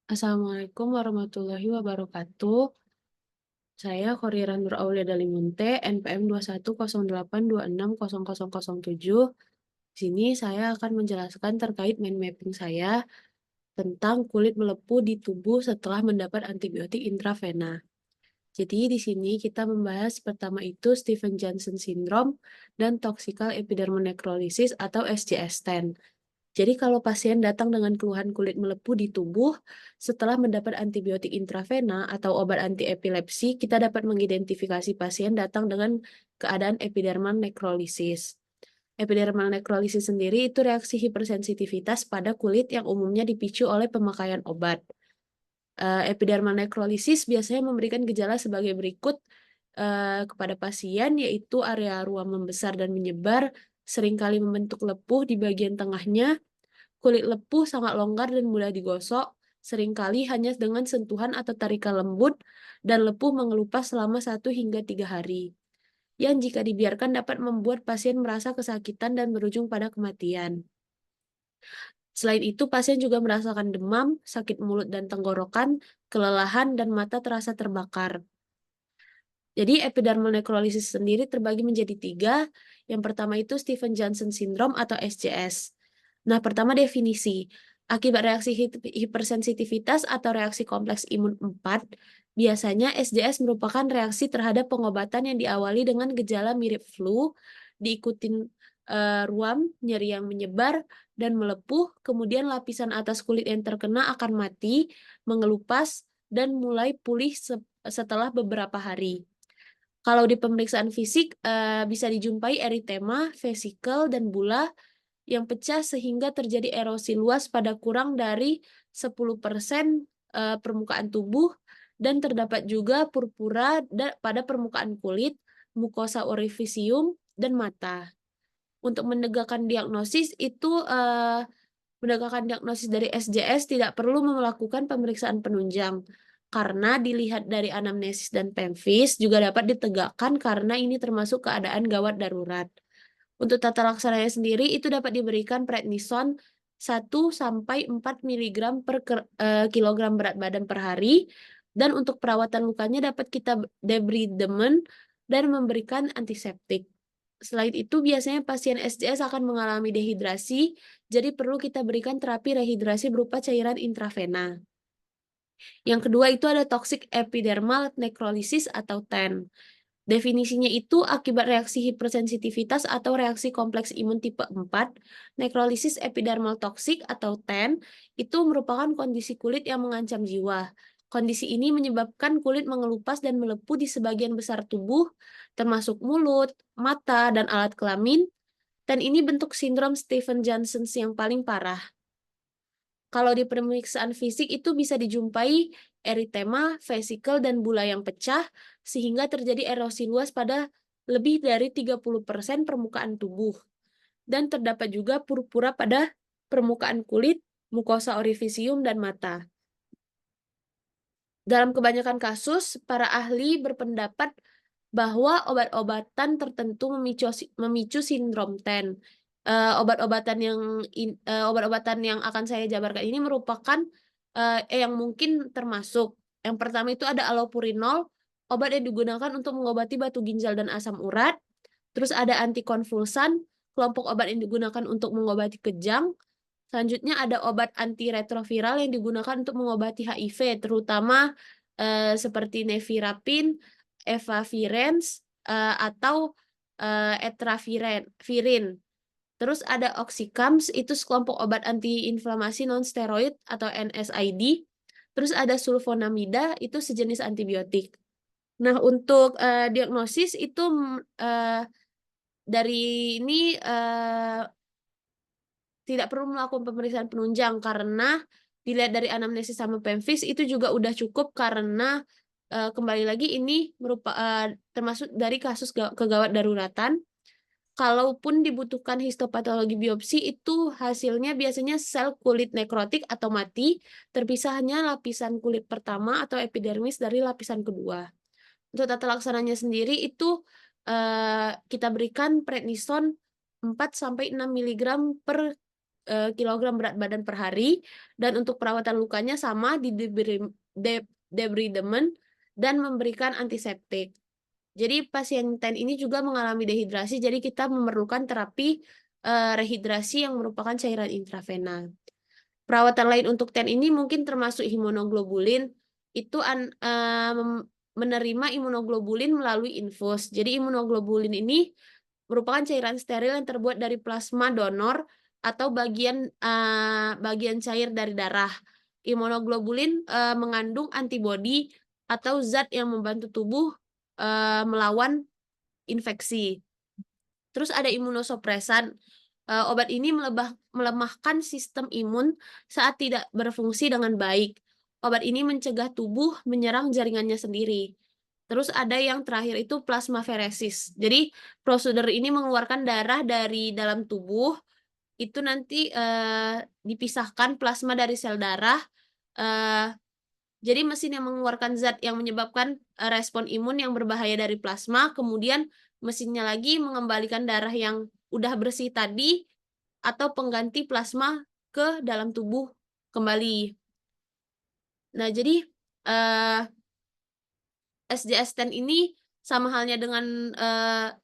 Assalamualaikum warahmatullahi wabarakatuh. Saya Khoriran Nur Aulia Dalimunte, NPM 2108260007. Di sini saya akan menjelaskan terkait mind mapping saya tentang kulit melepuh di tubuh setelah mendapat antibiotik intravena. Jadi di sini kita membahas pertama itu Stephen Johnson Syndrome dan Toxical Epidermal Necrolysis atau SJS-10. Jadi kalau pasien datang dengan keluhan kulit melepuh di tubuh setelah mendapat antibiotik intravena atau obat anti epilepsi, kita dapat mengidentifikasi pasien datang dengan keadaan epidermal necrolysis. Epidermal necrolysis sendiri itu reaksi hipersensitivitas pada kulit yang umumnya dipicu oleh pemakaian obat. Epidermal necrolysis biasanya memberikan gejala sebagai berikut kepada pasien, yaitu area ruam membesar dan menyebar, seringkali membentuk lepuh di bagian tengahnya. Kulit lepuh sangat longgar dan mudah digosok, seringkali hanya dengan sentuhan atau tarikan lembut, dan lepuh mengelupas selama 1 hingga 3 hari, yang jika dibiarkan dapat membuat pasien merasa kesakitan dan berujung pada kematian. Selain itu, pasien juga merasakan demam, sakit mulut dan tenggorokan, kelelahan, dan mata terasa terbakar. Jadi epidermal necrolysis sendiri terbagi menjadi 3. Yang pertama itu Stephen Johnson Syndrome atau SJS. Nah, pertama definisi. Akibat reaksi hipersensitivitas atau reaksi kompleks imun 4, biasanya SJS merupakan reaksi terhadap pengobatan yang diawali dengan gejala mirip flu, diikutin ruam, nyeri yang menyebar, dan melepuh, kemudian lapisan atas kulit yang terkena akan mati, mengelupas, dan mulai pulih setelah beberapa hari. Kalau di pemeriksaan fisik, bisa dijumpai eritema, vesikel, dan bula yang pecah sehingga terjadi erosi luas pada kurang dari 10% permukaan tubuh, dan terdapat juga purpura pada permukaan kulit, mukosa orifisium, dan mata. Untuk menegakkan diagnosis itu, menegakkan diagnosis dari SJS tidak perlu melakukan pemeriksaan penunjang, karena dilihat dari anamnesis dan pemfis juga dapat ditegakkan karena ini termasuk keadaan gawat darurat. Untuk tata laksananya sendiri itu dapat diberikan prednison 1-4 mg per kilogram berat badan per hari, dan untuk perawatan lukanya dapat kita debridement dan memberikan antiseptik. Selain itu, biasanya pasien SJS akan mengalami dehidrasi, jadi perlu kita berikan terapi rehidrasi berupa cairan intravena. Yang kedua itu ada toxic epidermal necrolysis atau TEN. Definisinya itu akibat reaksi hipersensitivitas atau reaksi kompleks imun tipe 4, necrolysis epidermal toxic atau TEN itu merupakan kondisi kulit yang mengancam jiwa. Kondisi ini menyebabkan kulit mengelupas dan melepuh di sebagian besar tubuh, termasuk mulut, mata, dan alat kelamin, dan ini bentuk sindrom Stephen Johnson yang paling parah. Kalau di pemeriksaan fisik itu bisa dijumpai eritema, vesikel, dan bula yang pecah, sehingga terjadi erosi luas pada lebih dari 30% permukaan tubuh. Dan terdapat juga purpura pada permukaan kulit, mukosa orifisium, dan mata. Dalam kebanyakan kasus, para ahli berpendapat bahwa obat-obatan tertentu memicu sindrom TEN. Obat-obatan yang akan saya jabarkan ini merupakan yang mungkin termasuk. Yang pertama itu ada allopurinol, obat yang digunakan untuk mengobati batu ginjal dan asam urat. Terus ada antikonvulsan, kelompok obat yang digunakan untuk mengobati kejang. Selanjutnya ada obat antiretroviral yang digunakan untuk mengobati HIV, terutama seperti nevirapin, efavirenz, atau etravirin. Terus ada oxycams, itu sekelompok obat antiinflamasi non-steroid atau NSAID. Terus ada sulfonamida, itu sejenis antibiotik. Nah, untuk diagnosis itu dari ini tidak perlu melakukan pemeriksaan penunjang karena dilihat dari anamnesis sama pemfis itu juga udah cukup karena kembali lagi ini termasuk dari kasus kegawat daruratan. Kalaupun dibutuhkan histopatologi biopsi itu hasilnya biasanya sel kulit nekrotik atau mati, terpisah hanya lapisan kulit pertama atau epidermis dari lapisan kedua. Untuk tata laksananya sendiri itu kita berikan prednison 4-6 mg per kilogram berat badan per hari, dan untuk perawatan lukanya sama di debridement dan memberikan antiseptik. Jadi pasien TEN ini juga mengalami dehidrasi, jadi kita memerlukan terapi, rehidrasi yang merupakan cairan intravena. Perawatan lain untuk TEN ini mungkin termasuk imunoglobulin, itu menerima imunoglobulin melalui infus. Jadi imunoglobulin ini merupakan cairan steril yang terbuat dari plasma donor atau bagian cair dari darah. Imunoglobulin mengandung antibodi atau zat yang membantu tubuh melawan infeksi. Terus ada imunosupresan. Obat ini melemahkan sistem imun saat tidak berfungsi dengan baik. Obat ini mencegah tubuh menyerang jaringannya sendiri. Terus ada yang terakhir itu plasmaferesis. Jadi prosedur ini mengeluarkan darah dari dalam tubuh, itu nanti dipisahkan plasma dari sel darah. Jadi mesin yang mengeluarkan zat yang menyebabkan respon imun yang berbahaya dari plasma, kemudian mesinnya lagi mengembalikan darah yang udah bersih tadi atau pengganti plasma ke dalam tubuh kembali. Nah, jadi SJS-10 ini sama halnya dengan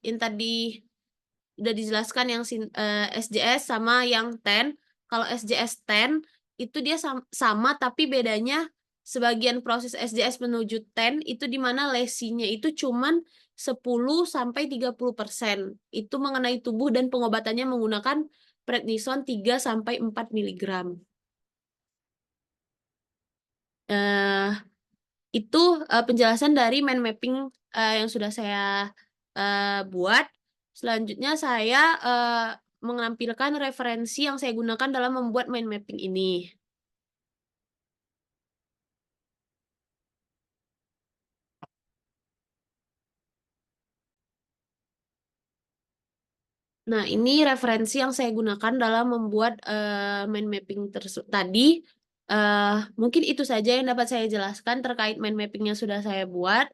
yang tadi udah dijelaskan yang SJS sama yang TEN. Kalau SJS-10 itu dia sama tapi bedanya sebagian proses SJS menuju TEN itu di mana lesinya itu cuman 10-30%. Itu mengenai tubuh dan pengobatannya menggunakan prednison 3-4 miligram. Itu penjelasan dari mind mapping yang sudah saya buat. Selanjutnya saya menampilkan referensi yang saya gunakan dalam membuat mind mapping ini. Nah, ini referensi yang saya gunakan dalam membuat mind mapping tadi. Mungkin itu saja yang dapat saya jelaskan terkait mind mapping yang sudah saya buat.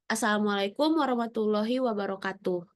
Assalamualaikum warahmatullahi wabarakatuh.